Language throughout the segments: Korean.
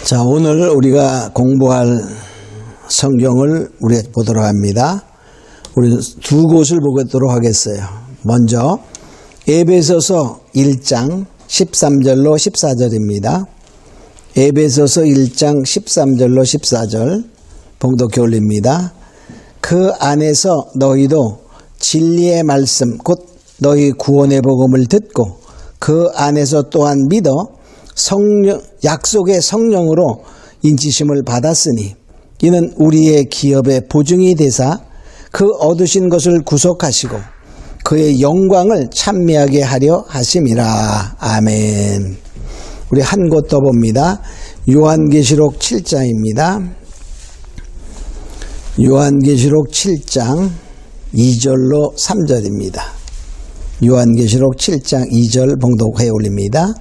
자, 오늘 우리가 공부할 성경을 우리가 보도록 합니다. 우리 두 곳을 보도록 하겠어요. 먼저 에베소서 1장 13절로 14절입니다. 에베소서 1장 13절로 14절 봉독해 올립니다. 그 안에서 너희도 진리의 말씀 곧 너희 구원의 복음을 듣고 그 안에서 또한 믿어 약속의 성령으로 인치심을 받았으니 이는 우리의 기업의 보증이 되사 그 얻으신 것을 구속하시고 그의 영광을 찬미하게 하려 하심이라. 아멘. 우리 한 곳 더 봅니다. 요한계시록 7장입니다. 요한계시록 7장 2절로 3절입니다. 요한계시록 7장 2절 봉독해 올립니다.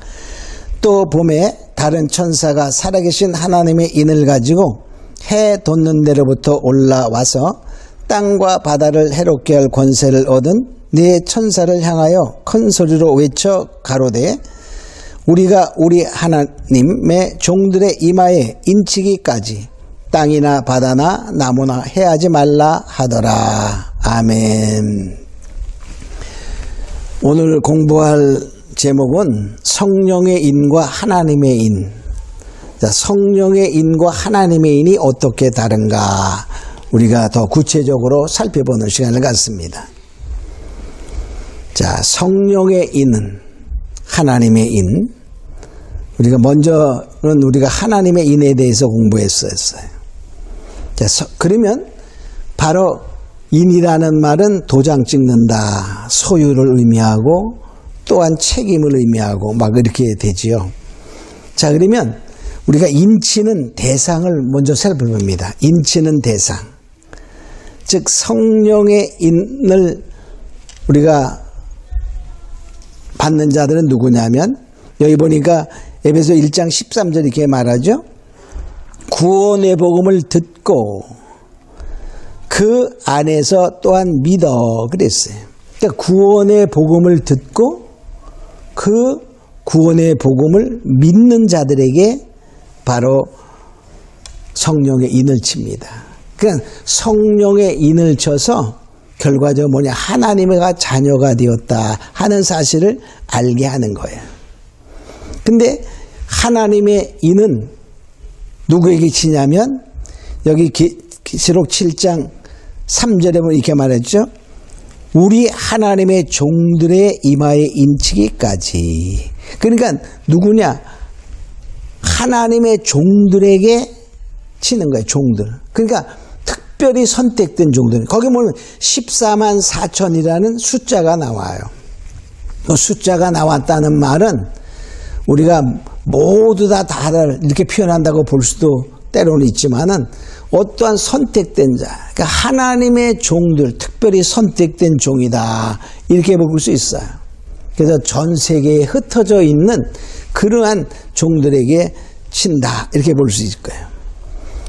또 봄에 다른 천사가 살아계신 하나님의 인을 가지고 해 돋는 데로부터 올라와서 땅과 바다를 해롭게 할 권세를 얻은 네 천사를 향하여 큰 소리로 외쳐 가로되 우리가 우리 하나님의 종들의 이마에 인치기까지 땅이나 바다나 나무나 해하지 말라 하더라. 아멘. 오늘 공부할 제목은 성령의 인과 하나님의 인. 자, 성령의 인과 하나님의 인이 어떻게 다른가 우리가 더 구체적으로 살펴보는 시간을 갖습니다. 자, 성령의 인은 하나님의 인. 우리가 먼저는 우리가 하나님의 인에 대해서 공부했었어요. 자, 그러면 바로 인이라는 말은 도장 찍는다, 소유를 의미하고 또한 책임을 의미하고 막 이렇게 되지요. 자, 그러면 우리가 인치는 대상을 먼저 살펴봅니다. 인치는 대상. 즉 성령의 인을 우리가 받는 자들은 누구냐면 여기 보니까 에베소 1장 13절 이렇게 말하죠. 구원의 복음을 듣고 그 안에서 또한 믿어 그랬어요. 그러니까 구원의 복음을 듣고 그 구원의 복음을 믿는 자들에게 바로 성령의 인을 칩니다. 그러니까 성령의 인을 쳐서 결과적으로 뭐냐, 하나님의 자녀가 되었다 하는 사실을 알게 하는 거예요. 근데 하나님의 인은 누구에게 치냐면 여기 계시록 7장 3절에 보면 이렇게 말했죠. 우리 하나님의 종들의 이마에 인치기까지. 그러니까 누구냐? 하나님의 종들에게 치는 거예요. 종들. 그러니까 특별히 선택된 종들. 거기 보면 14만 4천이라는 숫자가 나와요. 그 숫자가 나왔다는 말은 우리가 모두 다 다를 이렇게 표현한다고 볼 수도 때로는 있지만은 어떠한 선택된 자, 그러니까 하나님의 종들, 특별히 선택된 종이다 이렇게 볼 수 있어요. 그래서 전 세계에 흩어져 있는 그러한 종들에게 친다 이렇게 볼 수 있을 거예요.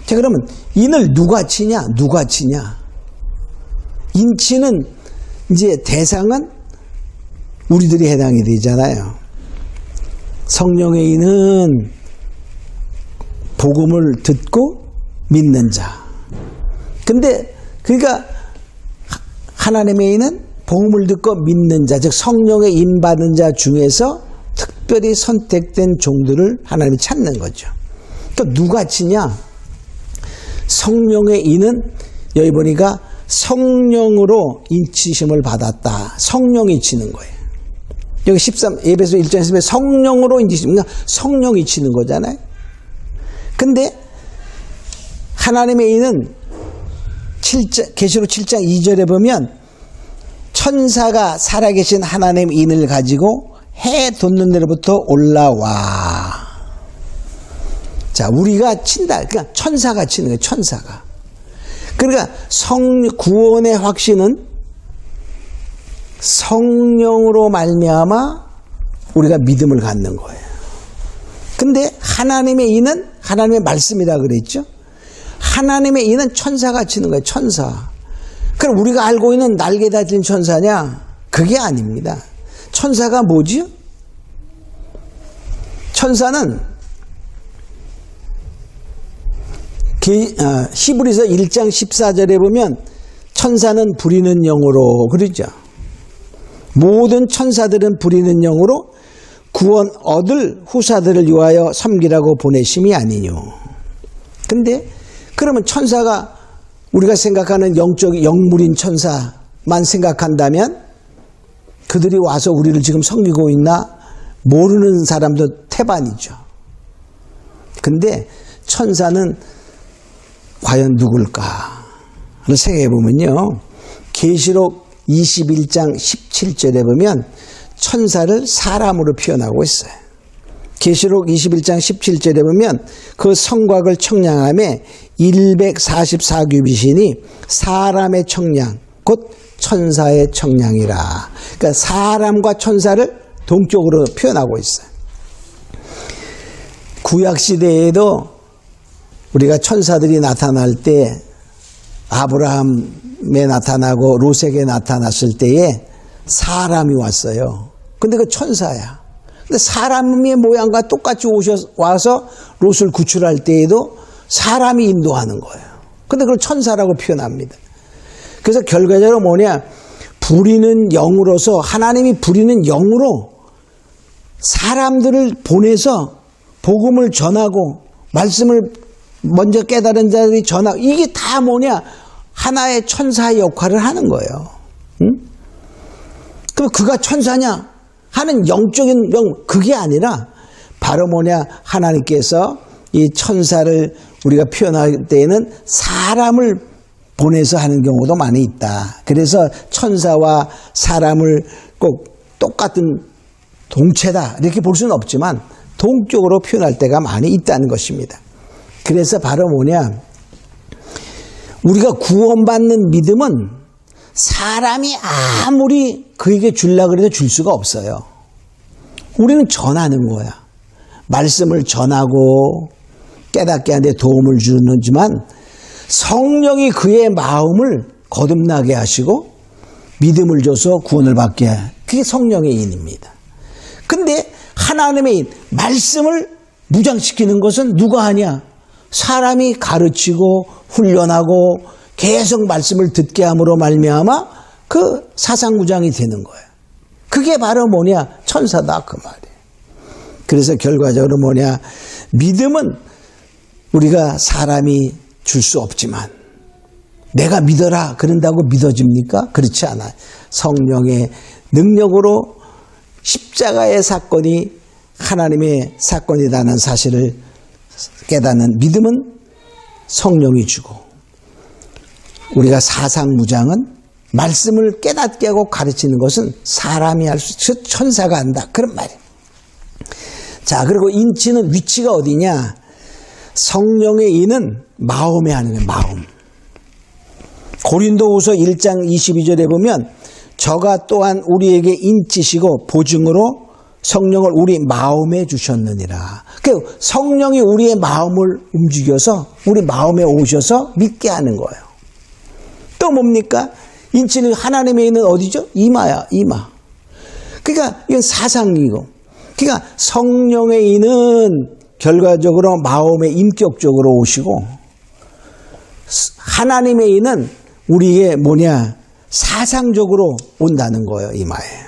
자, 그러면 인을 누가 치냐? 누가 치냐? 인치는 이제 대상은 우리들이 해당이 되잖아요. 성령의 인은 복음을 듣고 믿는 자. 근데 그러니까 하나님의 인은 복음을 듣고 믿는 자, 즉 성령의 인 받은 자 중에서 특별히 선택된 종들을 하나님이 찾는 거죠. 또 누가 치냐? 성령의 인은 여기 보니까 성령으로 인치심을 받았다. 성령이 치는 거예요. 여기 에베소 1장에서 성령으로 인치심, 그러니까 성령이 치는 거잖아요. 근데 하나님의 인은 계시록 7장 2절에 보면 천사가 살아계신 하나님의 인을 가지고 해 돋는 데로부터 올라와. 자, 우리가 친다. 그러니까 천사가 치는 거예요. 천사가. 그러니까 구원의 확신은 성령으로 말미암아 우리가 믿음을 갖는 거예요. 근데 하나님의 인은 하나님의 말씀이라 그랬죠. 하나님의 인은 천사가 치는 거예요. 천사. 그럼 우리가 알고 있는 날개 달린 천사냐? 그게 아닙니다. 천사가 뭐지요? 천사는 히브리서 1장 14절에 보면 천사는 부리는 영으로 그러죠. 모든 천사들은 부리는 영으로 구원 얻을 후사들을 위하여 섬기라고 보내심이 아니뇨. 근데 그러면 천사가 우리가 생각하는 영물인 천사만 생각한다면 그들이 와서 우리를 지금 섬기고 있나 모르는 사람도 태반이죠. 근데 천사는 과연 누굴까? 생각해 보면요. 계시록 21장 17절에 보면 천사를 사람으로 표현하고 있어요. 계시록 21장 17절에 보면 그 성곽을 청량함에 144규빗이니 사람의 청량 곧 천사의 청량이라. 그러니까 사람과 천사를 동격으로 표현하고 있어요. 구약시대에도 우리가 천사들이 나타날 때 아브라함에 나타나고 롯에게 나타났을 때에 사람이 왔어요. 근데 그 천사야. 근데 사람의 모양과 똑같이 와서 롯을 구출할 때에도 사람이 인도하는 거예요. 근데 그걸 천사라고 표현합니다. 그래서 결과적으로 뭐냐? 부리는 영으로서 하나님이 부리는 영으로 사람들을 보내서 복음을 전하고 말씀을 먼저 깨달은 자들이 전하고 이게 다 뭐냐? 하나의 천사의 역할을 하는 거예요. 응? 그럼 그가 천사냐? 하는 영적인 그게 아니라 바로 뭐냐? 하나님께서 이 천사를 우리가 표현할 때에는 사람을 보내서 하는 경우도 많이 있다. 그래서 천사와 사람을 꼭 똑같은 동체다 이렇게 볼 수는 없지만 동격으로 표현할 때가 많이 있다는 것입니다. 그래서 바로 뭐냐? 우리가 구원받는 믿음은 사람이 아무리 그에게 주려고 해도 줄 수가 없어요. 우리는 전하는 거야. 말씀을 전하고 깨닫게 하는데 도움을 주지만 성령이 그의 마음을 거듭나게 하시고 믿음을 줘서 구원을 받게 해. 그게 성령의 인입니다. 근데 하나님의 인, 말씀을 무장시키는 것은 누가 하냐? 사람이 가르치고 훈련하고 계속 말씀을 듣게 함으로 말미암아 그 사상무장이 되는 거예요. 그게 바로 뭐냐? 천사다 그 말이에요. 그래서 결과적으로 뭐냐? 믿음은 우리가 사람이 줄 수 없지만 내가 믿어라 그런다고 믿어집니까? 그렇지 않아요. 성령의 능력으로 십자가의 사건이 하나님의 사건이라는 사실을 깨닫는 믿음은 성령이 주고 우리가 사상무장은 말씀을 깨닫게 하고 가르치는 것은 사람이 할 수 있어 천사가 한다 그런 말이에요. 자, 그리고 인치는 위치가 어디냐? 성령의 인은 마음에 하는 거예요. 마음. 고린도후서 1장 22절에 보면 저가 또한 우리에게 인치시고 보증으로 성령을 우리 마음에 주셨느니라. 그 성령이 우리의 마음을 움직여서 우리 마음에 오셔서 믿게 하는 거예요. 또 뭡니까? 인치는 하나님의 인은 어디죠? 이마야, 이마. 그러니까 이건 사상이고. 그러니까 성령의 인은 결과적으로 마음에 인격적으로 오시고 하나님의 인은 우리의 뭐냐? 사상적으로 온다는 거예요, 이마에.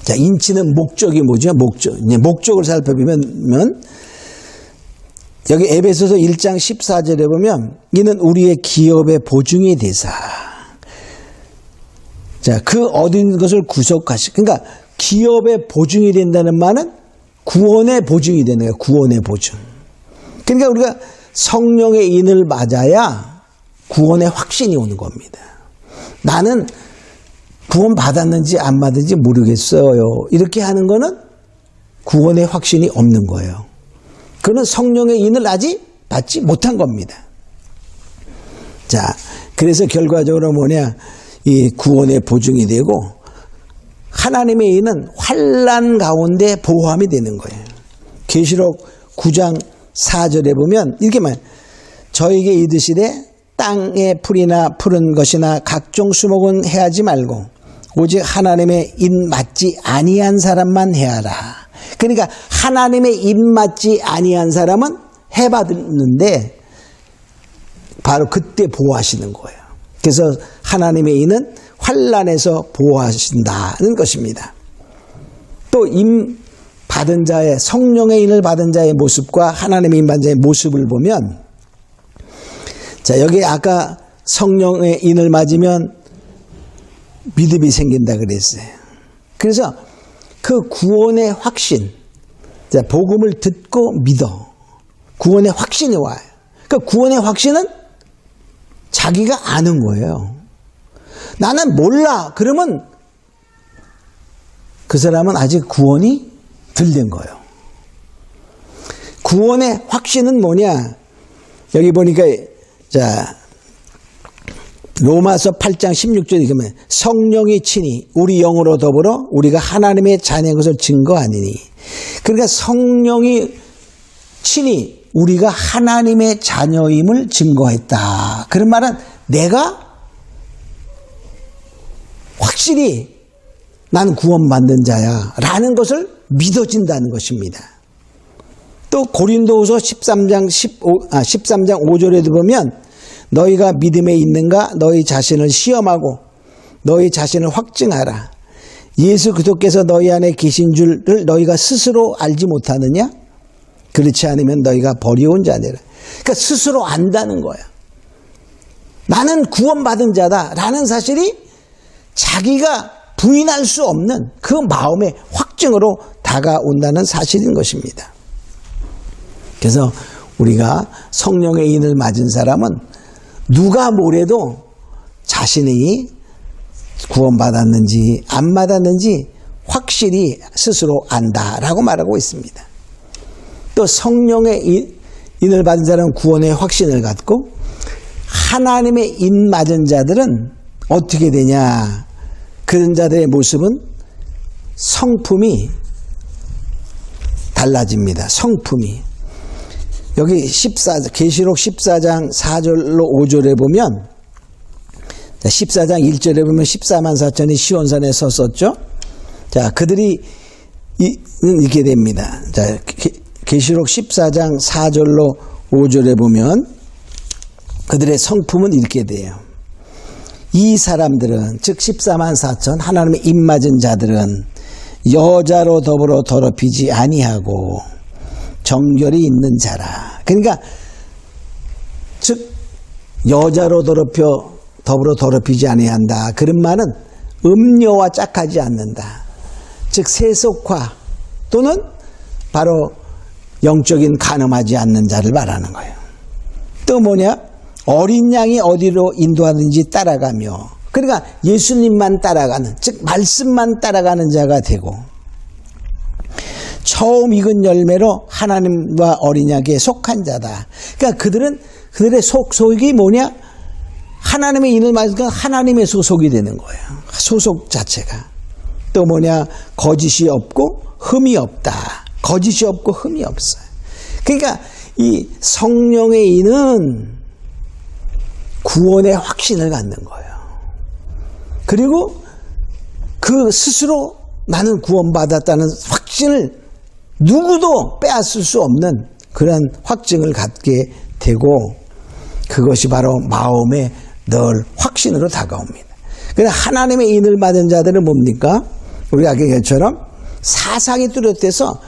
자, 인치는 목적이 뭐죠? 목적을 살펴보면 여기 에베소서 1장 14절에 보면 이는 우리의 기업의 보증이 되사. 자, 그 얻은 것을 구속하시. 그러니까 기업의 보증이 된다는 말은 구원의 보증이 되는 거예요. 구원의 보증. 그러니까 우리가 성령의 인을 맞아야 구원의 확신이 오는 겁니다. 나는 구원 받았는지 안 받았는지 모르겠어요. 이렇게 하는 거는 구원의 확신이 없는 거예요. 그는 성령의 인을 아직 받지 못한 겁니다. 자, 그래서 결과적으로 뭐냐? 이 구원의 보증이 되고 하나님의 인은 환난 가운데 보호함이 되는 거예요. 계시록 9장 4절에 보면 이렇게 말 저에게 이르시되 땅의 풀이나 푸른 것이나 각종 수목은 해하지 말고 오직 하나님의 인 맞지 아니한 사람만 해하라. 그러니까 하나님의 인 맞지 아니한 사람은 해받는데 바로 그때 보호하시는 거예요. 그래서 하나님의 인은 환난에서 보호하신다는 것입니다. 또 임 받은 자의 성령의 인을 받은 자의 모습과 하나님의 인 받은 자의 모습을 보면, 자, 여기 아까 성령의 인을 맞으면 믿음이 생긴다 그랬어요. 그래서 그 구원의 확신, 자, 복음을 듣고 믿어. 구원의 확신이 와요. 그 구원의 확신은 자기가 아는 거예요. 나는 몰라. 그러면 그 사람은 아직 구원이 덜 된 거예요. 구원의 확신은 뭐냐? 여기 보니까, 자, 로마서 8장 16절에 보면 성령이 친히 우리 영으로 더불어 우리가 하나님의 자녀인 것을 증거하니니. 그러니까 성령이 친히 우리가 하나님의 자녀임을 증거했다. 그런 말은 내가 확실히 나는 구원받는 자야 라는 것을 믿어진다는 것입니다. 또 고린도후서 13장 5절에도 보면 너희가 믿음에 있는가 너희 자신을 시험하고 너희 자신을 확증하라. 예수 그리스도께서 너희 안에 계신 줄을 너희가 스스로 알지 못하느냐? 그렇지 않으면 너희가 버리온 자니라. 그러니까 스스로 안다는 거야. 나는 구원받은 자다라는 사실이 자기가 부인할 수 없는 그 마음의 확증으로 다가온다는 사실인 것입니다. 그래서 우리가 성령의 인을 맞은 사람은 누가 뭐래도 자신이 구원받았는지 안 받았는지 확실히 스스로 안다라고 말하고 있습니다. 또 성령의 인을 받은 자는 구원의 확신을 갖고 하나님의 인 맞은 자들은 어떻게 되냐? 그런 자들의 모습은 성품이 달라집니다. 성품이. 여기 계시록 14장 4절로 5절에 보면 14장 1절에 보면 14만 4천이 시온산에 섰었죠. 자, 그들이 이렇게 됩니다. 자, 계시록 14장 4절로 5절에 보면 그들의 성품은 이렇게 돼요. 이 사람들은 즉 14만 4천 하나님의 입맞은 자들은 여자로 더불어 더럽히지 아니하고 정결이 있는 자라. 그러니까 즉 여자로 더불어 더럽히지 아니한다. 그런 말은 음녀와 짝하지 않는다. 즉 세속화 또는 바로 영적인 간음하지 않는 자를 말하는 거예요. 또 뭐냐? 어린 양이 어디로 인도하든지 따라가며, 그러니까 예수님만 따라가는, 즉 말씀만 따라가는 자가 되고, 처음 익은 열매로 하나님과 어린 양에게 속한 자다. 그러니까 그들의 속이 뭐냐? 하나님의 인을 맞으니까 하나님의 소속이 되는 거예요. 소속 자체가. 또 뭐냐? 거짓이 없고 흠이 없다. 거짓이 없고 흠이 없어요. 그러니까 이 성령의 인은 구원의 확신을 갖는 거예요. 그리고 그 스스로 나는 구원받았다는 확신을 누구도 빼앗을 수 없는 그런 확증을 갖게 되고, 그것이 바로 마음의 늘 확신으로 다가옵니다. 그래서 하나님의 인을 받은 자들은 뭡니까? 우리가 아까 얘기처럼 사상이 뚜렷해서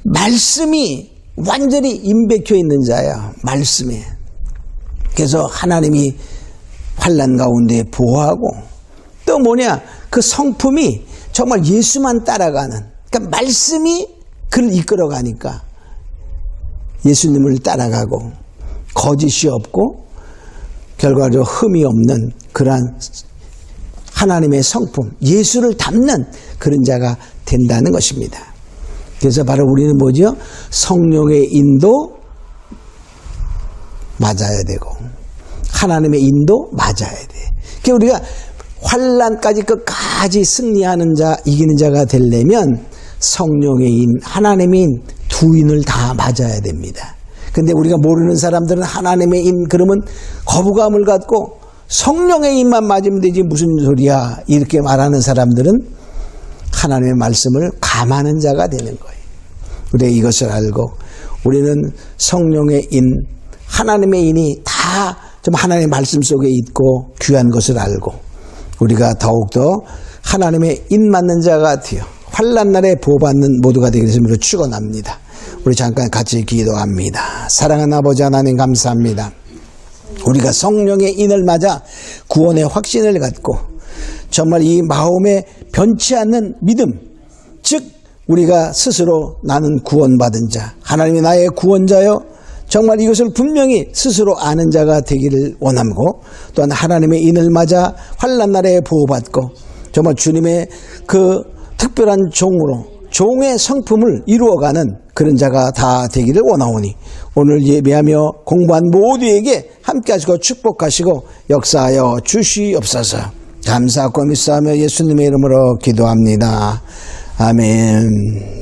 말씀이 완전히 임박혀 있는 자야. 말씀에. 그래서 하나님이 환난 가운데 보호하고, 또 뭐냐? 그 성품이 정말 예수만 따라가는, 그러니까 말씀이 그를 이끌어가니까 예수님을 따라가고 거짓이 없고 결과적으로 흠이 없는 그러한 하나님의 성품, 예수를 담는 그런 자가 된다는 것입니다. 그래서 바로 우리는 뭐죠? 성령의 인도 맞아야 되고 하나님의 인도 맞아야 돼. 그러니까 우리가 환난까지 끝까지 승리하는 자, 이기는 자가 되려면 성령의 인, 하나님의 인 두 인을 다 맞아야 됩니다. 근데 우리가 모르는 사람들은 하나님의 인 그러면 거부감을 갖고 성령의 인만 맞으면 되지 무슨 소리야 이렇게 말하는 사람들은 하나님의 말씀을 감하는 자가 되는 거예요. 우리가 이것을 알고 우리는 성령의 인, 하나님의 인이 다 좀 하나님의 말씀 속에 있고 귀한 것을 알고 우리가 더욱더 하나님의 인 맞는 자가 되어 환난 날에 보호받는 모두가 되기를 주님으로 축원합니다. 우리 잠깐 같이 기도합니다. 사랑하는 아버지 하나님 감사합니다. 우리가 성령의 인을 맞아 구원의 확신을 갖고 정말 이 마음에 변치 않는 믿음, 즉 우리가 스스로 나는 구원받은 자, 하나님이 나의 구원자여 정말 이것을 분명히 스스로 아는 자가 되기를 원하고 또한 하나님의 인을 맞아 환난 날에 보호받고 정말 주님의 그 특별한 종으로 종의 성품을 이루어가는 그런 자가 다 되기를 원하오니 오늘 예배하며 공부한 모두에게 함께 하시고 축복하시고 역사하여 주시옵소서. 감사하고 믿사하며 예수님의 이름으로 기도합니다. 아멘.